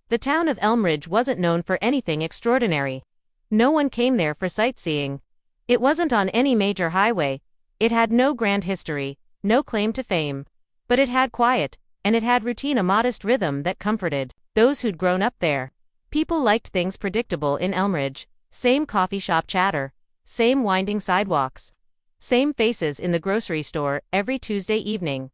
The town of Elmridge wasn't known for anything extraordinary. No one came there for sightseeing. It wasn't on any major highway. It had no grand history, no claim to fame. But it had quiet, and it had routine, a modest rhythm that comforted those who'd grown up there. People liked things predictable in Elmridge. Same coffee shop chatter, same winding sidewalks, same faces in the grocery store every Tuesday evening.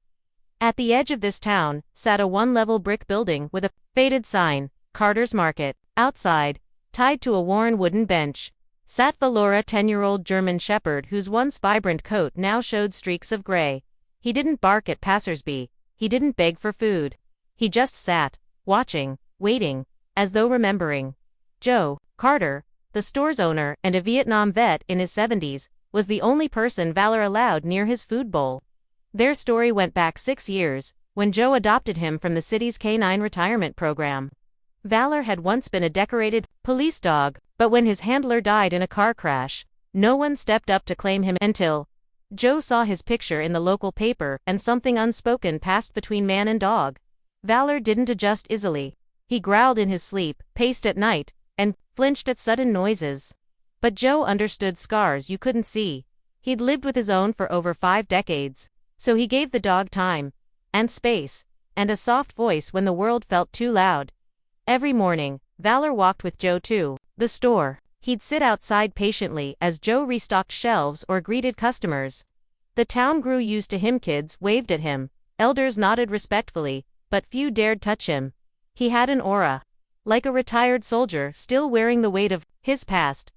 At the edge of this town sat a one-level brick building with a faded sign, Carter's Market. Outside, tied to a worn wooden bench, sat Valora, 10-year-old German shepherd whose once vibrant coat now showed streaks of gray. He didn't bark at passersby, he didn't beg for food. He just sat, watching, waiting, as though remembering. Joe Carter, the store's owner and a Vietnam vet in his 70s, was the only person Valor allowed near his food bowl. Their story went back 6 years, when Joe adopted him from the city's canine retirement program. Valor had once been a decorated police dog, but when his handler died in a car crash, no one stepped up to claim him until Joe saw his picture in the local paper and something unspoken passed between man and dog. Valor didn't adjust easily. He growled in his sleep, paced at night, and flinched at sudden noises. But Joe understood scars you couldn't see. He'd lived with his own for over 5 decades, so he gave the dog time, and space, and a soft voice when the world felt too loud. Every morning, Valor walked with Joe to the store. He'd sit outside patiently as Joe restocked shelves or greeted customers. The town grew used to him. Kids waved at him, elders nodded respectfully, but few dared touch him. He had an aura, like a retired soldier still wearing the weight of his past.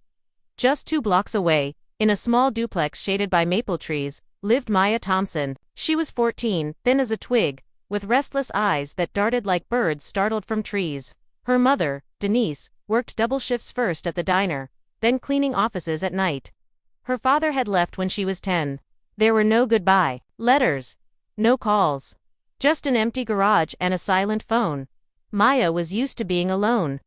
Just 2 blocks away, in a small duplex shaded by maple trees, lived Maya Thompson. She was 14, thin as a twig, with restless eyes that darted like birds startled from trees. Her mother, Denise, worked double shifts, first at the diner, then cleaning offices at night. Her father had left when she was 10. There were no goodbye letters, no calls, just an empty garage and a silent phone. Maya was used to being alone.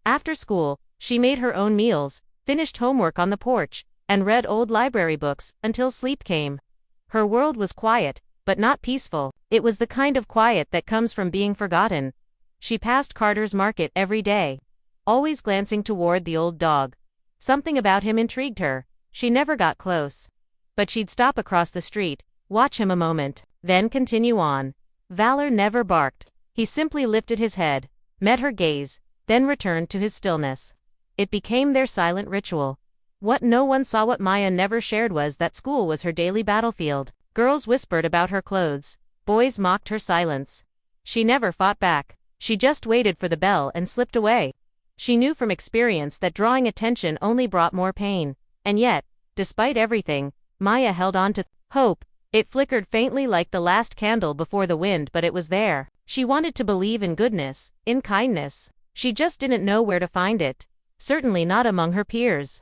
After school, she made her own meals, finished homework on the porch, and read old library books until sleep came. Her world was quiet, but not peaceful. It was the kind of quiet that comes from being forgotten. She passed Carter's Market every day, always glancing toward the old dog. Something about him intrigued her. She never got close, but she'd stop across the street, watch him a moment, then continue on. Valor never barked. He simply lifted his head, met her gaze, then returned to his stillness. It became their silent ritual. What no one saw, what Maya never shared, was that school was her daily battlefield. Girls whispered about her clothes, boys mocked her silence. She never fought back. She just waited for the bell and slipped away. She knew from experience that drawing attention only brought more pain. And yet, despite everything, Maya held on to hope. It flickered faintly like the last candle before the wind, but it was there. She wanted to believe in goodness, in kindness. She just didn't know where to find it. Certainly not among her peers.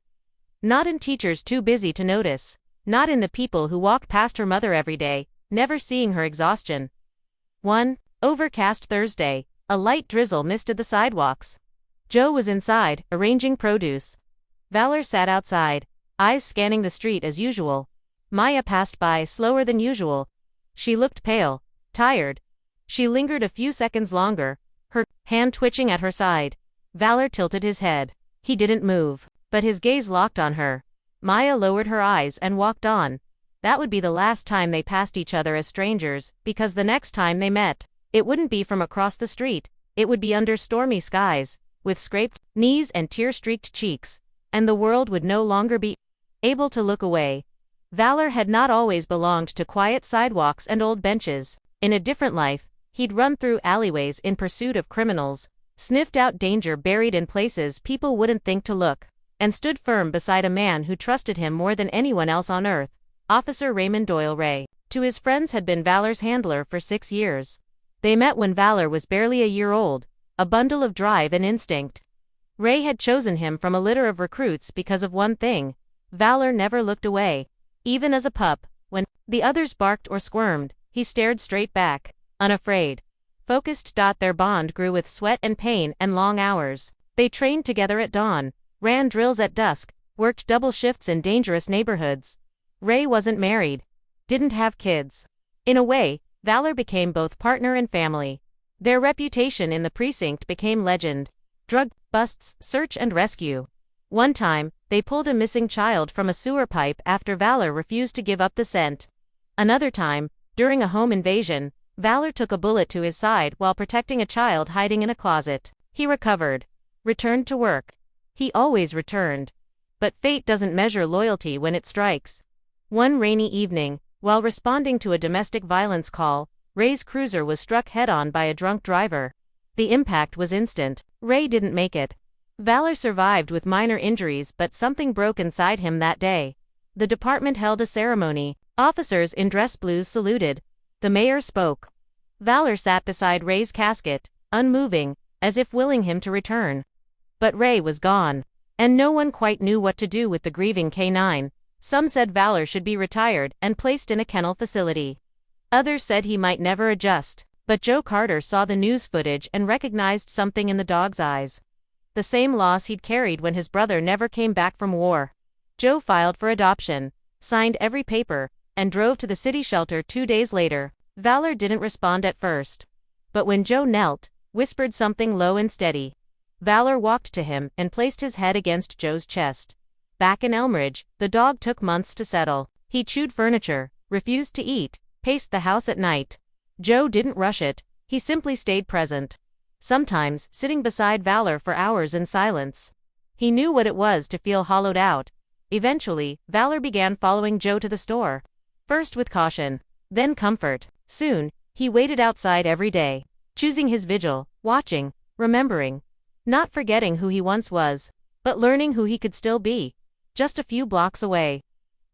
Not in teachers too busy to notice. Not in the people who walked past her mother every day, never seeing her exhaustion. One overcast Thursday, a light drizzle misted the sidewalks. Joe was inside, arranging produce. Valor sat outside, eyes scanning the street as usual. Maya passed by slower than usual. She looked pale, tired. She lingered a few seconds longer, her hand twitching at her side. Valor tilted his head. He didn't move, but his gaze locked on her. Maya lowered her eyes and walked on. That would be the last time they passed each other as strangers, because the next time they met, it wouldn't be from across the street. It would be under stormy skies, with scraped knees and tear-streaked cheeks, and the world would no longer be able to look away. Valor had not always belonged to quiet sidewalks and old benches. In a different life, he'd run through alleyways in pursuit of criminals, sniffed out danger buried in places people wouldn't think to look, and stood firm beside a man who trusted him more than anyone else on earth, Officer Raymond Doyle Ray. To his friends had been Valor's handler for 6 years. They met when Valor was barely a year old, a bundle of drive and instinct. Ray had chosen him from a litter of recruits because of one thing: Valor never looked away. Even as a pup, when the others barked or squirmed, he stared straight back, unafraid. Focused. Their bond grew with sweat and pain and long hours. They trained together at dawn, ran drills at dusk, worked double shifts in dangerous neighborhoods. Ray wasn't married, didn't have kids. In a way, Valor became both partner and family. Their reputation in the precinct became legend. Drug busts, search and rescue. One time, they pulled a missing child from a sewer pipe after Valor refused to give up the scent. Another time, during a home invasion, Valor took a bullet to his side while protecting a child hiding in a closet. He recovered. Returned to work. He always returned. But fate doesn't measure loyalty when it strikes. One rainy evening, while responding to a domestic violence call, Ray's cruiser was struck head-on by a drunk driver. The impact was instant. Ray didn't make it. Valor survived with minor injuries, but something broke inside him that day. The department held a ceremony. Officers in dress blues saluted. The mayor spoke. Valor sat beside Ray's casket, unmoving, as if willing him to return. But Ray was gone, and no one quite knew what to do with the grieving K9. Some said Valor should be retired and placed in a kennel facility. Others said he might never adjust, but Joe Carter saw the news footage and recognized something in the dog's eyes. The same loss he'd carried when his brother never came back from war. Joe filed for adoption, signed every paper, and drove to the city shelter 2 days later. Valor didn't respond at first. But when Joe knelt, whispered something low and steady. Valor walked to him and placed his head against Joe's chest. Back in Elmridge, the dog took months to settle. He chewed furniture, refused to eat, paced the house at night. Joe didn't rush it, he simply stayed present. Sometimes sitting beside Valor for hours in silence. He knew what it was to feel hollowed out. Eventually, Valor began following Joe to the store. First with caution, then comfort. Soon, he waited outside every day, choosing his vigil, watching, remembering. Not forgetting who he once was, but learning who he could still be. Just a few blocks away.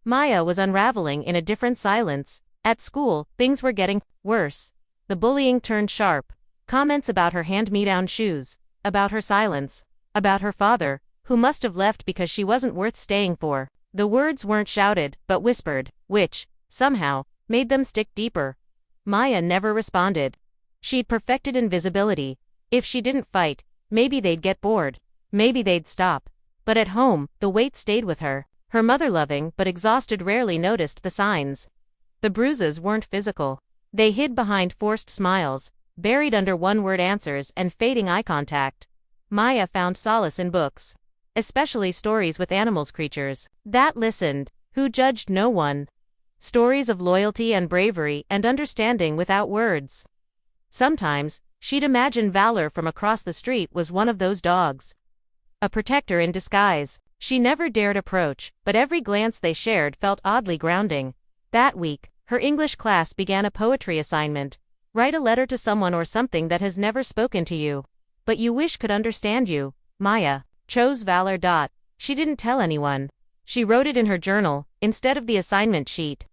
Maya was unraveling in a different silence. At school, things were getting worse. The bullying turned sharp. Comments about her hand-me-down shoes, about her silence, about her father, who must have left because she wasn't worth staying for. The words weren't shouted, but whispered, which, somehow, made them stick deeper. Maya never responded. She'd perfected invisibility. If she didn't fight, maybe they'd get bored. Maybe they'd stop. But at home, the weight stayed with her. Her mother, loving but exhausted, rarely noticed the signs. The bruises weren't physical. They hid behind forced smiles, buried under one-word answers and fading eye contact. Maya found solace in books. Especially stories with animals, creatures that listened, who judged no one. Stories of loyalty and bravery and understanding without words. Sometimes, she'd imagine Valor from across the street was one of those dogs. A protector in disguise. She never dared approach, but every glance they shared felt oddly grounding. That week, her English class began a poetry assignment. Write a letter to someone or something that has never spoken to you, but you wish could understand you. Maya chose Valor. She didn't tell anyone. She wrote it in her journal, instead of the assignment sheet.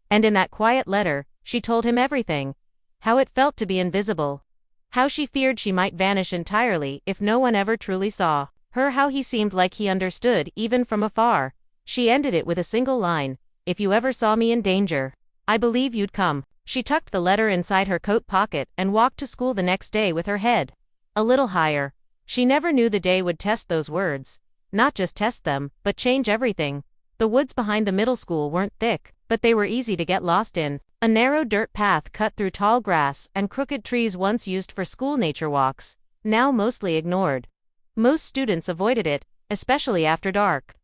And in that quiet letter, she told him everything. How it felt to be invisible. How she feared she might vanish entirely if no one ever truly saw her. How he seemed like he understood even from afar. She ended it with a single line. If you ever saw me in danger, I believe you'd come. She tucked the letter inside her coat pocket and walked to school the next day with her head a little higher. She never knew the day would test those words. Not just test them, but change everything. The woods behind the middle school weren't thick, but they were easy to get lost in. A narrow dirt path cut through tall grass and crooked trees once used for school nature walks, now mostly ignored. Most students avoided it, especially after dark.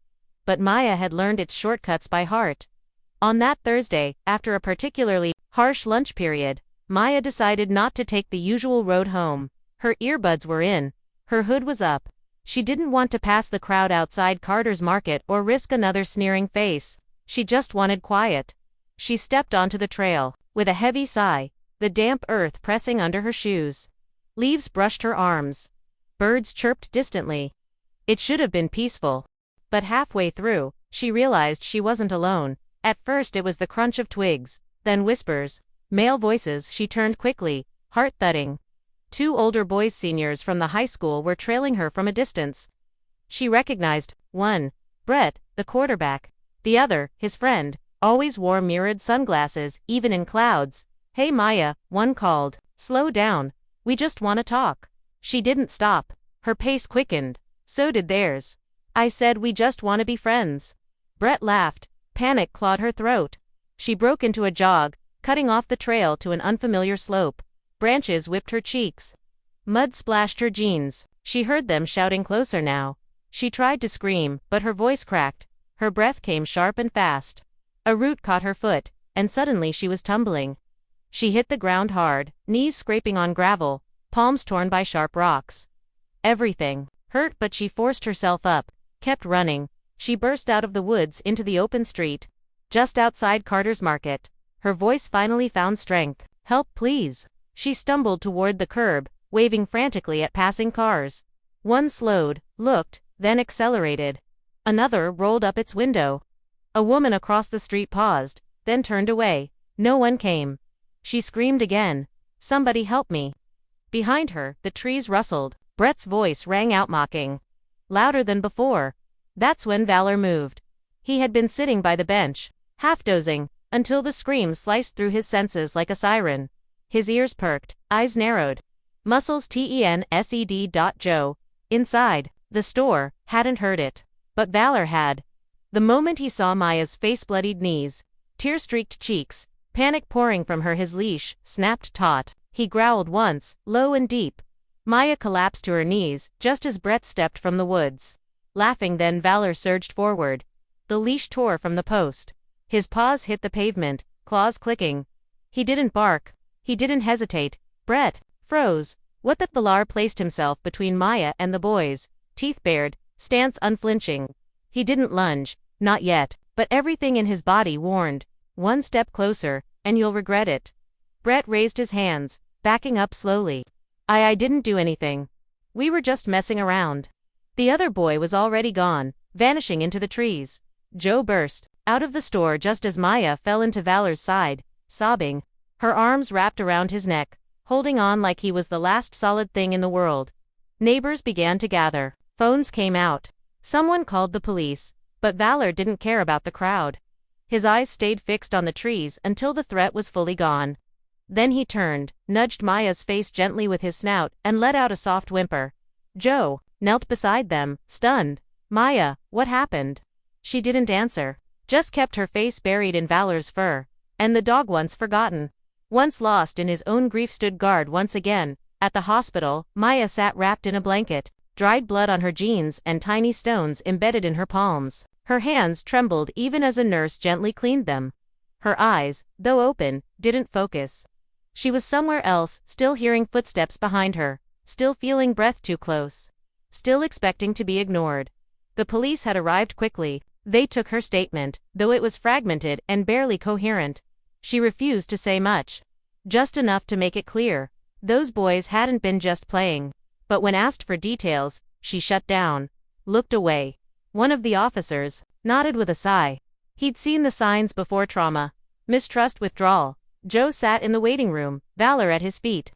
But Maya had learned its shortcuts by heart. On that Thursday, after a particularly harsh lunch period, Maya decided not to take the usual road home. Her earbuds were in. Her hood was up. She didn't want to pass the crowd outside Carter's Market or risk another sneering face. She just wanted quiet. She stepped onto the trail, with a heavy sigh, the damp earth pressing under her shoes. Leaves brushed her arms. Birds chirped distantly. It should have been peaceful. But halfway through, she realized she wasn't alone. At first it was the crunch of twigs, then whispers, male voices. She turned quickly, heart thudding. 2 older boys, seniors from the high school, were trailing her from a distance. She recognized one, Brett, the quarterback. The other, his friend, always wore mirrored sunglasses, even in clouds. Hey Maya, one called. Slow down. We just want to talk. She didn't stop. Her pace quickened. So did theirs. I said we just want to be friends. Brett laughed. Panic clawed her throat. She broke into a jog, cutting off the trail to an unfamiliar slope. Branches whipped her cheeks. Mud splashed her jeans. She heard them shouting closer now. She tried to scream, but her voice cracked. Her breath came sharp and fast. A root caught her foot, and suddenly she was tumbling. She hit the ground hard, knees scraping on gravel, palms torn by sharp rocks. Everything hurt, but she forced herself up, kept running. She burst out of the woods into the open street, just outside Carter's Market. Her voice finally found strength. "Help, please." She stumbled toward the curb, waving frantically at passing cars. One slowed, looked, then accelerated. Another rolled up its window. A woman across the street paused, then turned away. No one came. She screamed again. "Somebody help me." Behind her, the trees rustled. Brett's voice rang out mocking. Louder than before. That's when Valor moved. He had been sitting by the bench, half dozing, until the scream sliced through his senses like a siren. His ears perked, eyes narrowed. Muscles tensed. Joe, inside the store, hadn't heard it. But Valor had. The moment he saw Maya's face-bloodied knees, tear-streaked cheeks, panic pouring from her, his leash snapped taut. He growled once, low and deep. Maya collapsed to her knees, just as Brett stepped from the woods. Laughing, then Valor surged forward. The leash tore from the post. His paws hit the pavement, claws clicking. He didn't bark. He didn't hesitate. Brett froze. What the Valar placed himself between Maya and the boys, teeth bared, stance unflinching. He didn't lunge, not yet, but everything in his body warned. One step closer, and you'll regret it. Brett raised his hands, backing up slowly. I didn't do anything. We were just messing around. The other boy was already gone, vanishing into the trees. Joe burst out of the store just as Maya fell into Valor's side, sobbing, her arms wrapped around his neck, holding on like he was the last solid thing in the world. Neighbors began to gather. Phones came out. Someone called the police, but Valor didn't care about the crowd. His eyes stayed fixed on the trees until the threat was fully gone. Then he turned, nudged Maya's face gently with his snout, and let out a soft whimper. Joe knelt beside them, stunned. "Maya, what happened?" She didn't answer, just kept her face buried in Valor's fur. And the dog, once forgotten, once lost in his own grief, stood guard once again. At the hospital, Maya sat wrapped in a blanket, dried blood on her jeans and tiny stones embedded in her palms. Her hands trembled even as a nurse gently cleaned them. Her eyes, though open, didn't focus. She was somewhere else, still hearing footsteps behind her, still feeling breath too close, still expecting to be ignored. The police had arrived quickly. They took her statement, though it was fragmented and barely coherent. She refused to say much. Just enough to make it clear. Those boys hadn't been just playing. But when asked for details, she shut down, looked away. One of the officers nodded with a sigh. He'd seen the signs before: trauma, mistrust, withdrawal. Joe sat in the waiting room, Valor at his feet.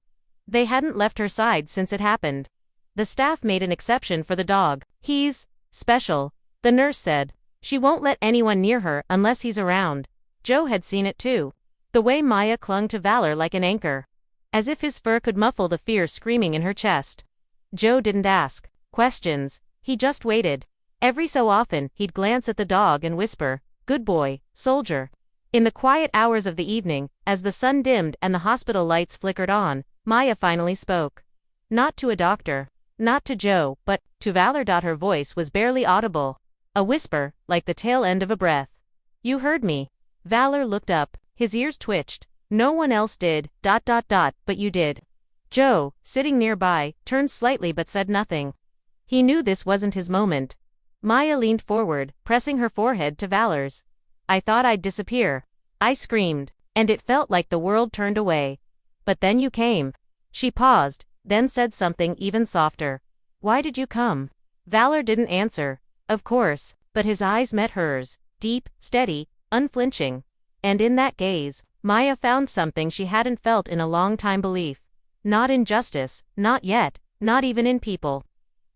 They hadn't left her side since it happened. The staff made an exception for the dog. "He's special," the nurse said. "She won't let anyone near her unless he's around." Joe had seen it too. The way Maya clung to Valor like an anchor, as if his fur could muffle the fear screaming in her chest. Joe didn't ask questions. He just waited. Every so often, he'd glance at the dog and whisper, "Good boy, soldier." In the quiet hours of the evening, as the sun dimmed and the hospital lights flickered on, Maya finally spoke. Not to a doctor, not to Joe, but to Valor. Her voice was barely audible. A whisper, like the tail end of a breath. "You heard me." Valor looked up. His ears twitched. "No one else did, ... but you did." Joe, sitting nearby, turned slightly but said nothing. He knew this wasn't his moment. Maya leaned forward, pressing her forehead to Valor's. "I thought I'd disappear." I screamed, and it felt like the world turned away. "But then you came." She paused, then said something even softer. "Why did you come?" Valor didn't answer, of course, but his eyes met hers, deep, steady, unflinching. And in that gaze, Maya found something she hadn't felt in a long time: belief. Not in justice, not yet, not even in people.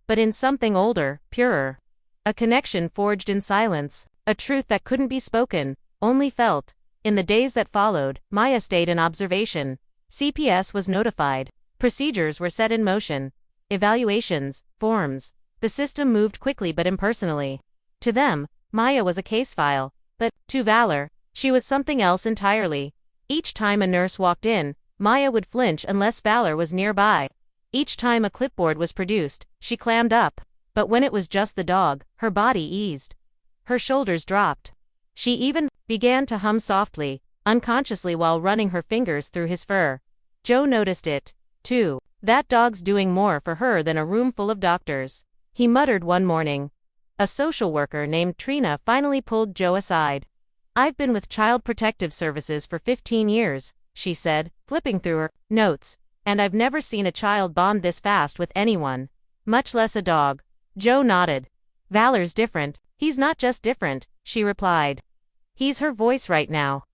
But in something older, purer. A connection forged in silence. A truth that couldn't be spoken, only felt. In the days that followed, Maya stayed in observation. CPS was notified. Procedures were set in motion. Evaluations, forms. The system moved quickly but impersonally. To them, Maya was a case file. But, to Valor, she was something else entirely. Each time a nurse walked in, Maya would flinch unless Valor was nearby. Each time a clipboard was produced, she clammed up. But when it was just the dog, her body eased. Her shoulders dropped. She even began to hum softly, unconsciously while running her fingers through his fur. Joe noticed it, too. That dog's doing more for her than a room full of doctors, he muttered one morning. A social worker named Trina finally pulled Joe aside. I've been with Child Protective Services for 15 years, she said, flipping through her notes, and I've never seen a child bond this fast with anyone, much less a dog. Joe nodded. Valor's different. He's not just different, she replied. He's her voice right now.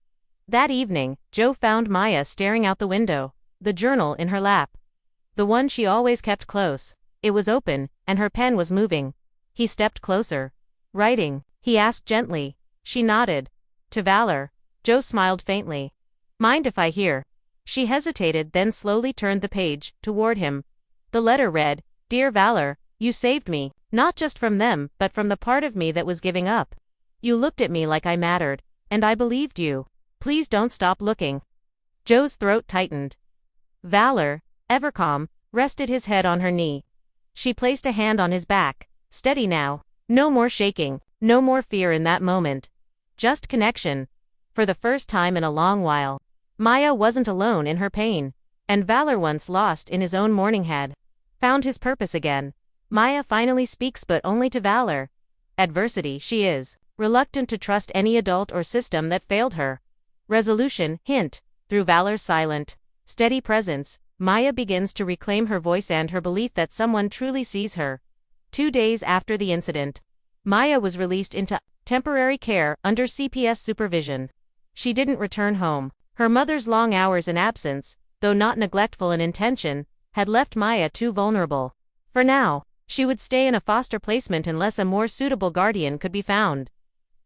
That evening, Joe found Maya staring out the window, the journal in her lap. The one she always kept close. It was open, and her pen was moving. He stepped closer. Writing? He asked gently. She nodded. To Valor. Joe smiled faintly. Mind if I hear? She hesitated, then slowly turned the page toward him. The letter read, Dear Valor, you saved me, not just from them, but from the part of me that was giving up. You looked at me like I mattered, and I believed you. Please don't stop looking. Joe's throat tightened. Valor, ever calm, rested his head on her knee. She placed a hand on his back. Steady now. No more shaking, no more fear in that moment. Just connection. For the first time in a long while, Maya wasn't alone in her pain, and Valor, once lost in his own mourning, had found his purpose again. Maya finally speaks, but only to Valor. Adversity, she is reluctant to trust any adult or system that failed her. Resolution, hint, through Valor's silent, steady presence, Maya begins to reclaim her voice and her belief that someone truly sees her. 2 days after the incident, Maya was released into temporary care under CPS supervision. She didn't return home. Her mother's long hours and absence, though not neglectful in intention, had left Maya too vulnerable. For now, she would stay in a foster placement unless a more suitable guardian could be found.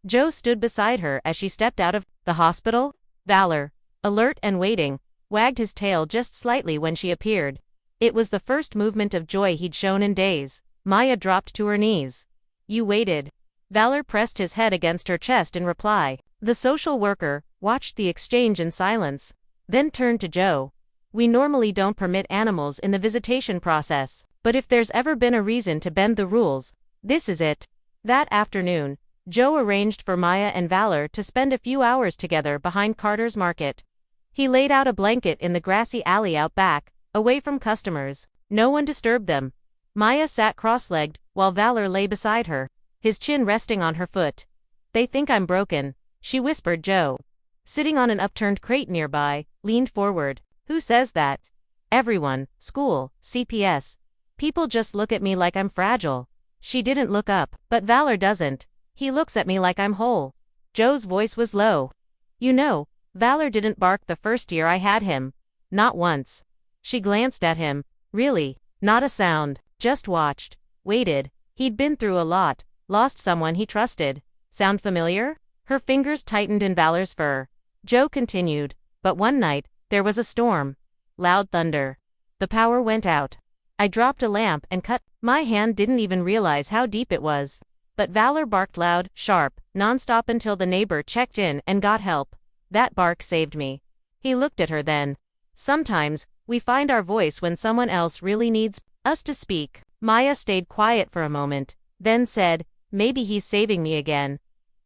Joe stood beside her as she stepped out of the hospital. Valor, alert and waiting, wagged his tail just slightly when she appeared. It was the first movement of joy he'd shown in days. Maya dropped to her knees. You waited. Valor pressed his head against her chest in reply. The social worker watched the exchange in silence, then turned to Joe. We normally don't permit animals in the visitation process, but if there's ever been a reason to bend the rules, this is it. That afternoon, Joe arranged for Maya and Valor to spend a few hours together behind Carter's Market. He laid out a blanket in the grassy alley out back, away from customers. No one disturbed them. Maya sat cross-legged, while Valor lay beside her, his chin resting on her foot. They think I'm broken, she whispered. Joe, sitting on an upturned crate nearby, leaned forward. Who says that? Everyone, school, CPS. People just look at me like I'm fragile. She didn't look up, but Valor doesn't. He looks at me like I'm whole. Joe's voice was low. You know, Valor didn't bark the first year I had him. Not once. She glanced at him. Really, not a sound, just watched, waited. He'd been through a lot, lost someone he trusted. Sound familiar? Her fingers tightened in Valor's fur. Joe continued, but one night, there was a storm. Loud thunder. The power went out. I dropped a lamp and cut. My hand didn't even realize how deep it was. But Valor barked loud, sharp, nonstop until the neighbor checked in and got help. That bark saved me. He looked at her then. Sometimes, we find our voice when someone else really needs us to speak. Maya stayed quiet for a moment, then said, maybe he's saving me again.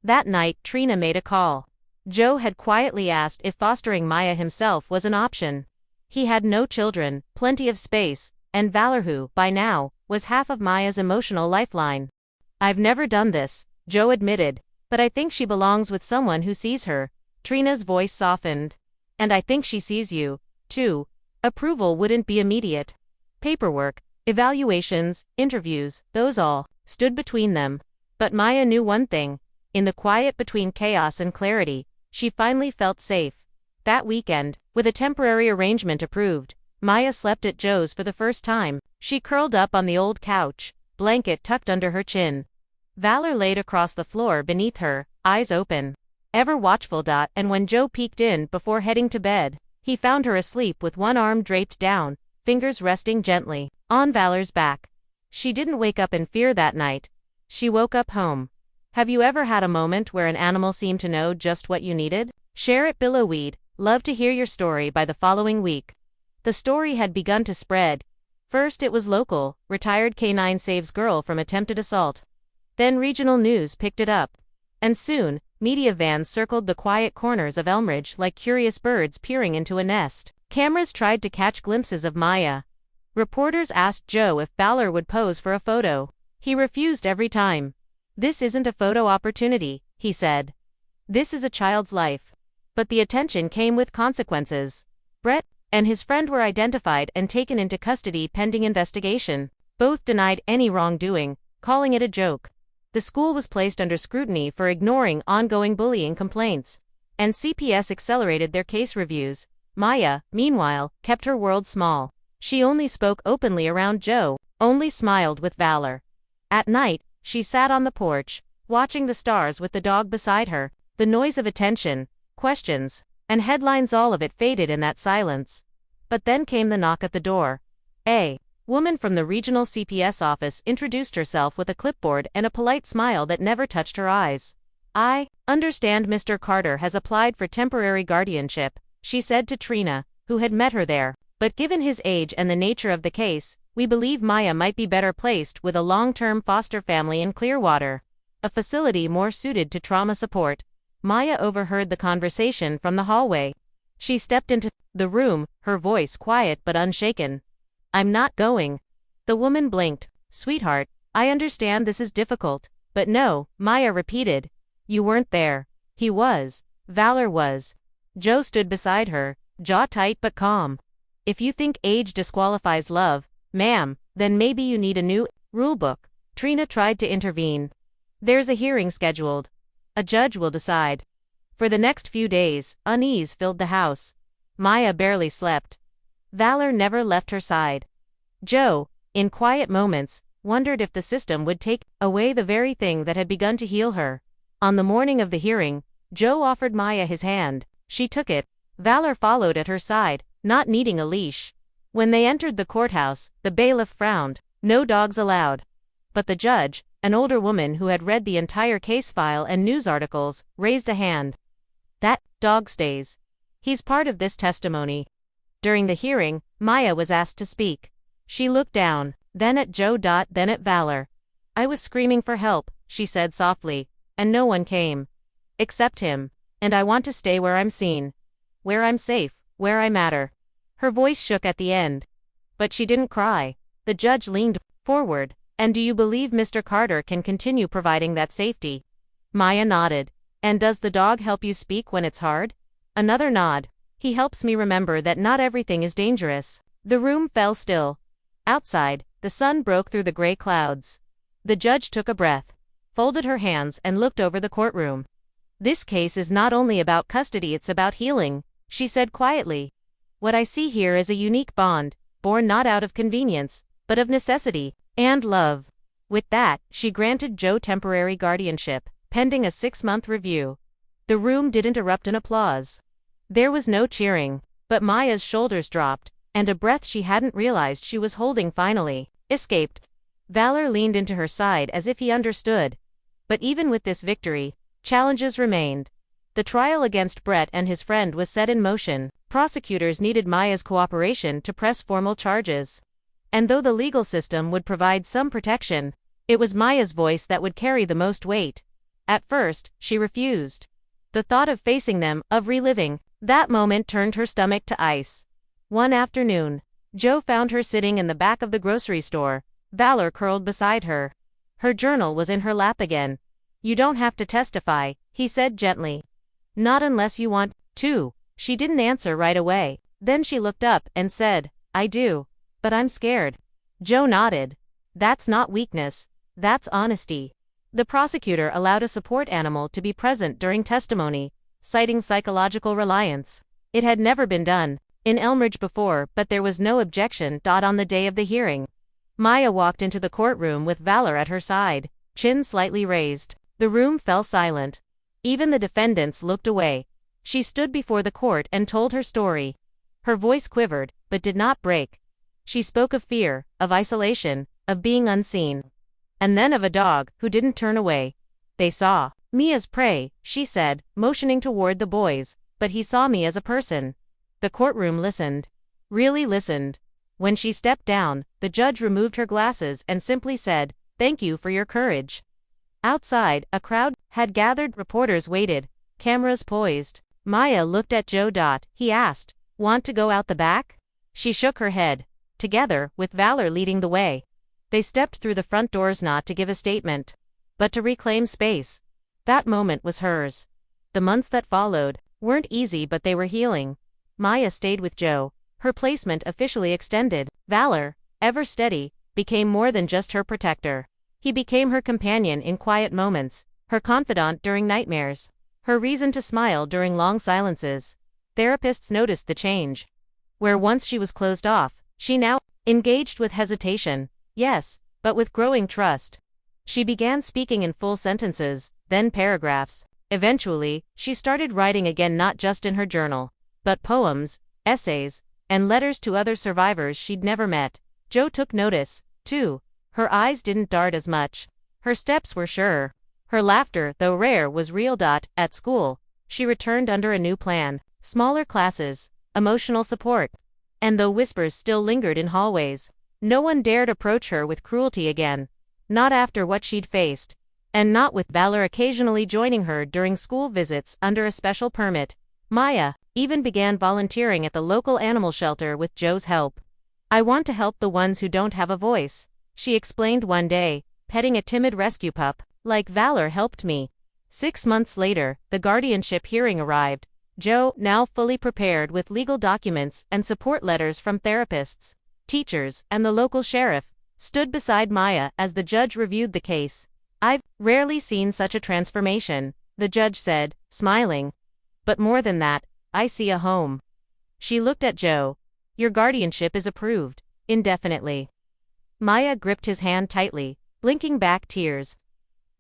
That night, Trina made a call. Joe had quietly asked if fostering Maya himself was an option. He had no children, plenty of space, and Valor, who, by now, was half of Maya's emotional lifeline. I've never done this, Joe admitted, but I think she belongs with someone who sees her. Trina's voice softened. And I think she sees you, too. Approval wouldn't be immediate. Paperwork, evaluations, interviews, those all stood between them. But Maya knew one thing. In the quiet between chaos and clarity, she finally felt safe. That weekend, with a temporary arrangement approved, Maya slept at Joe's for the first time. She curled up on the old couch, blanket tucked under her chin. Valor laid across the floor beneath her, eyes open, ever watchful. And when Joe peeked in before heading to bed, he found her asleep with one arm draped down, fingers resting gently on Valor's back. She didn't wake up in fear that night. She woke up home. Have you ever had a moment where an animal seemed to know just what you needed? Share it below. We'd love to hear your story by the following week. The story had begun to spread. First it was local, retired K9 saves girl from attempted assault. Then regional news picked it up. And soon, media vans circled the quiet corners of Elmridge like curious birds peering into a nest. Cameras tried to catch glimpses of Maya. Reporters asked Joe if Valor would pose for a photo. He refused every time. "This isn't a photo opportunity," he said. "This is a child's life." But the attention came with consequences. Brett and his friend were identified and taken into custody pending investigation. Both denied any wrongdoing, calling it a joke. The school was placed under scrutiny for ignoring ongoing bullying complaints, and CPS accelerated their case reviews. Maya, meanwhile, kept her world small. She only spoke openly around Joe, only smiled with Valor. At night, she sat on the porch, watching the stars with the dog beside her. The noise of attention, questions, and headlines, all of it faded in that silence. But then came the knock at the door. A woman from the regional CPS office introduced herself with a clipboard and a polite smile that never touched her eyes. "I understand Mr. Carter has applied for temporary guardianship," she said to Trina, who had met her there. "But given his age and the nature of the case, we believe Maya might be better placed with a long-term foster family in Clearwater, a facility more suited to trauma support." Maya overheard the conversation from the hallway. She stepped into the room, her voice quiet but unshaken. "I'm not going." The woman blinked. "Sweetheart, I understand this is difficult, but no," Maya repeated. "You weren't there." "He was. Valor was." Joe stood beside her, jaw tight but calm. "If you think age disqualifies love, ma'am, then maybe you need a new rulebook." Trina tried to intervene. "There's a hearing scheduled. A judge will decide." For the next few days, unease filled the house. Maya barely slept. Valor never left her side. Joe, in quiet moments, wondered if the system would take away the very thing that had begun to heal her. On the morning of the hearing, Joe offered Maya his hand. She took it. Valor followed at her side, not needing a leash. When they entered the courthouse, the bailiff frowned. "No dogs allowed." But the judge, an older woman who had read the entire case file and news articles, raised a hand. "That dog stays. He's part of this testimony." During the hearing, Maya was asked to speak. She looked down, then at Joe. Then at Valor. "I was screaming for help," she said softly, "and no one came. Except him. And I want to stay where I'm seen. Where I'm safe, where I matter." Her voice shook at the end. But she didn't cry. The judge leaned forward. "And do you believe Mr. Carter can continue providing that safety?" Maya nodded. "And does the dog help you speak when it's hard?" Another nod. "He helps me remember that not everything is dangerous." The room fell still. Outside, the sun broke through the gray clouds. The judge took a breath, folded her hands and looked over the courtroom. "This case is not only about custody, it's about healing," she said quietly. "What I see here is a unique bond, born not out of convenience, but of necessity and love." With that, she granted Joe temporary guardianship, pending a 6-month review. The room didn't erupt in applause. There was no cheering, but Maya's shoulders dropped, and a breath she hadn't realized she was holding finally escaped. Valor leaned into her side as if he understood. But even with this victory, challenges remained. The trial against Brett and his friend was set in motion. Prosecutors needed Maya's cooperation to press formal charges. And though the legal system would provide some protection, it was Maya's voice that would carry the most weight. At first, she refused. The thought of facing them, of reliving that moment, turned her stomach to ice. One afternoon, Joe found her sitting in the back of the grocery store, Valor curled beside her. Her journal was in her lap again. "You don't have to testify," he said gently. "Not unless you want to." She didn't answer right away. Then she looked up and said, "I do. But I'm scared." Joe nodded. "That's not weakness. That's honesty." The prosecutor allowed a support animal to be present during testimony, citing psychological reliance. It had never been done in Elmridge before, but there was no objection. On the day of the hearing, Maya walked into the courtroom with Valor at her side, chin slightly raised. The room fell silent. Even the defendants looked away. She stood before the court and told her story. Her voice quivered, but did not break. She spoke of fear, of isolation, of being unseen. And then of a dog who didn't turn away. "They saw me as prey," she said, motioning toward the boys, "but he saw me as a person." The courtroom listened. really listened. When she stepped down, the judge removed her glasses and simply said, "Thank you for your courage." Outside, a crowd had gathered, reporters waited, cameras poised. Maya looked at Joe. He asked, "Want to go out the back?" She shook her head. Together, with Valor leading the way, they stepped through the front doors, not to give a statement, but to reclaim space. That moment was hers. The months that followed weren't easy, but they were healing. Maya stayed with Joe. Her placement officially extended. Valor, ever steady, became more than just her protector. He became her companion in quiet moments, her confidant during nightmares, her reason to smile during long silences. Therapists noticed the change. Where once she was closed off, she now engaged with hesitation, yes, but with growing trust. She began speaking in full sentences, then paragraphs. Eventually, she started writing again, not just in her journal, but poems, essays, and letters to other survivors she'd never met. Joe took notice, too. Her eyes didn't dart as much. Her steps were surer. Her laughter, though rare, was real. At school, she returned under a new plan. Smaller classes, emotional support. And though whispers still lingered in hallways, no one dared approach her with cruelty again. Not after what she'd faced. And not with Valor occasionally joining her during school visits under a special permit. Maya even began volunteering at the local animal shelter with Joe's help. "I want to help the ones who don't have a voice," she explained one day, petting a timid rescue pup, "like Valor helped me." 6 months later, the guardianship hearing arrived. Joe, now fully prepared with legal documents and support letters from therapists, teachers, and the local sheriff, stood beside Maya as the judge reviewed the case. "I've rarely seen such a transformation," the judge said, smiling. "But more than that, I see a home." She looked at Joe. "Your guardianship is approved, indefinitely." Maya gripped his hand tightly, blinking back tears.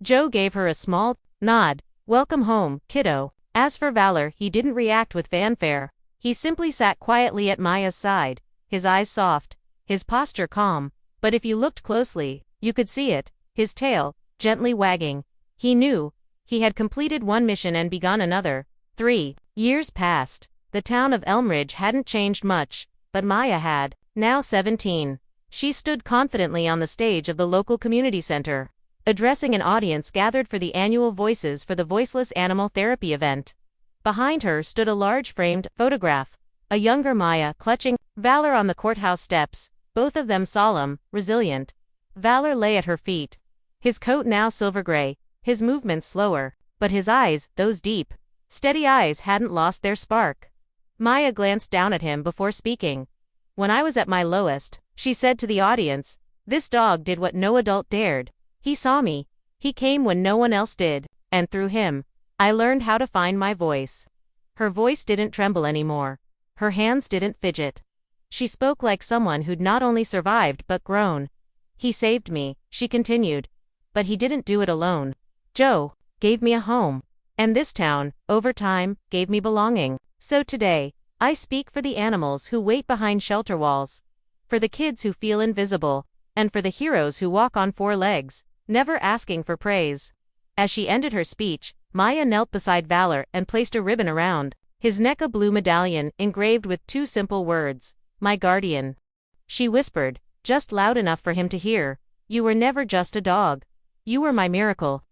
Joe gave her a small nod. "Welcome home, kiddo." As for Valor, he didn't react with fanfare. He simply sat quietly at Maya's side, his eyes soft, his posture calm, but if you looked closely, you could see it, his tail, gently wagging. He knew he had completed one mission and begun another. 3 years passed. The town of Elmridge hadn't changed much, but Maya had. Now 17. She stood confidently on the stage of the local community center, addressing an audience gathered for the annual Voices for the Voiceless Animal Therapy event. Behind her stood a large framed photograph, a younger Maya clutching Valor on the courthouse steps, both of them solemn, resilient. Valor lay at her feet, his coat now silver gray, his movements slower, but his eyes, those deep, steady eyes, hadn't lost their spark. Maya glanced down at him before speaking. "When I was at my lowest," she said to the audience, "this dog did what no adult dared. He saw me. He came when no one else did, and through him, I learned how to find my voice." Her voice didn't tremble anymore. Her hands didn't fidget. She spoke like someone who'd not only survived but grown. "He saved me," she continued. "But he didn't do it alone. Joe gave me a home. And this town, over time, gave me belonging. So today, I speak for the animals who wait behind shelter walls, for the kids who feel invisible, and for the heroes who walk on 4 legs, never asking for praise." As she ended her speech, Maya knelt beside Valor and placed a ribbon around his neck, a blue medallion engraved with 2 simple words, "My guardian." She whispered, just loud enough for him to hear, "You were never just a dog. You were my miracle."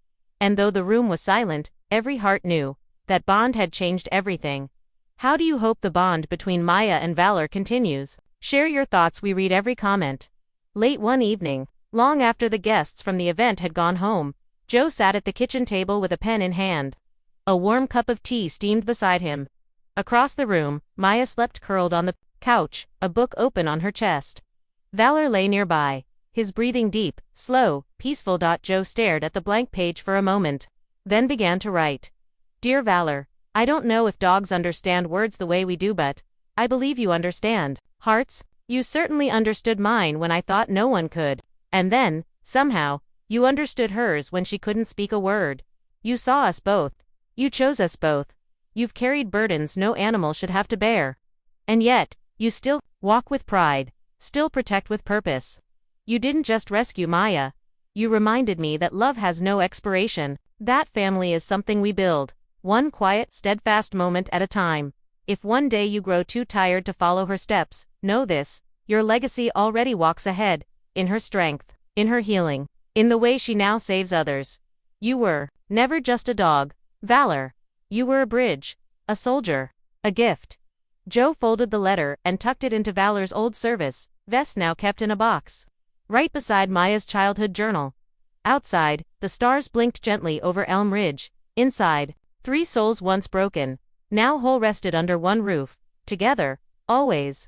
And though the room was silent, every heart knew that bond had changed everything. How do you hope the bond between Maya and Valor continues? Share your thoughts. We read every comment. Late one evening, long after the guests from the event had gone home, Joe sat at the kitchen table with a pen in hand. A warm cup of tea steamed beside him. Across the room, Maya slept curled on the couch, a book open on her chest. Valor lay nearby, his breathing deep, slow, peaceful. Joe stared at the blank page for a moment, then began to write. "Dear Valor, I don't know if dogs understand words the way we do, but I believe you understand. Hearts, you certainly understood mine when I thought no one could. And then, somehow, you understood hers when she couldn't speak a word. You saw us both. You chose us both. You've carried burdens no animal should have to bear. And yet, you still walk with pride, still protect with purpose. You didn't just rescue Maya. You reminded me that love has no expiration, that family is something we build, one quiet, steadfast moment at a time." If one day you grow too tired to follow her steps, know this: your legacy already walks ahead, in her strength, in her healing, in the way she now saves others. You were never just a dog, Valor. You were a bridge, a soldier, a gift. Joe folded the letter and tucked it into Valor's old service vest, now kept in a box, right beside Maya's childhood journal. Outside, the stars blinked gently over Elm Ridge. Inside, three souls once broken, now whole rested under one roof, together, always.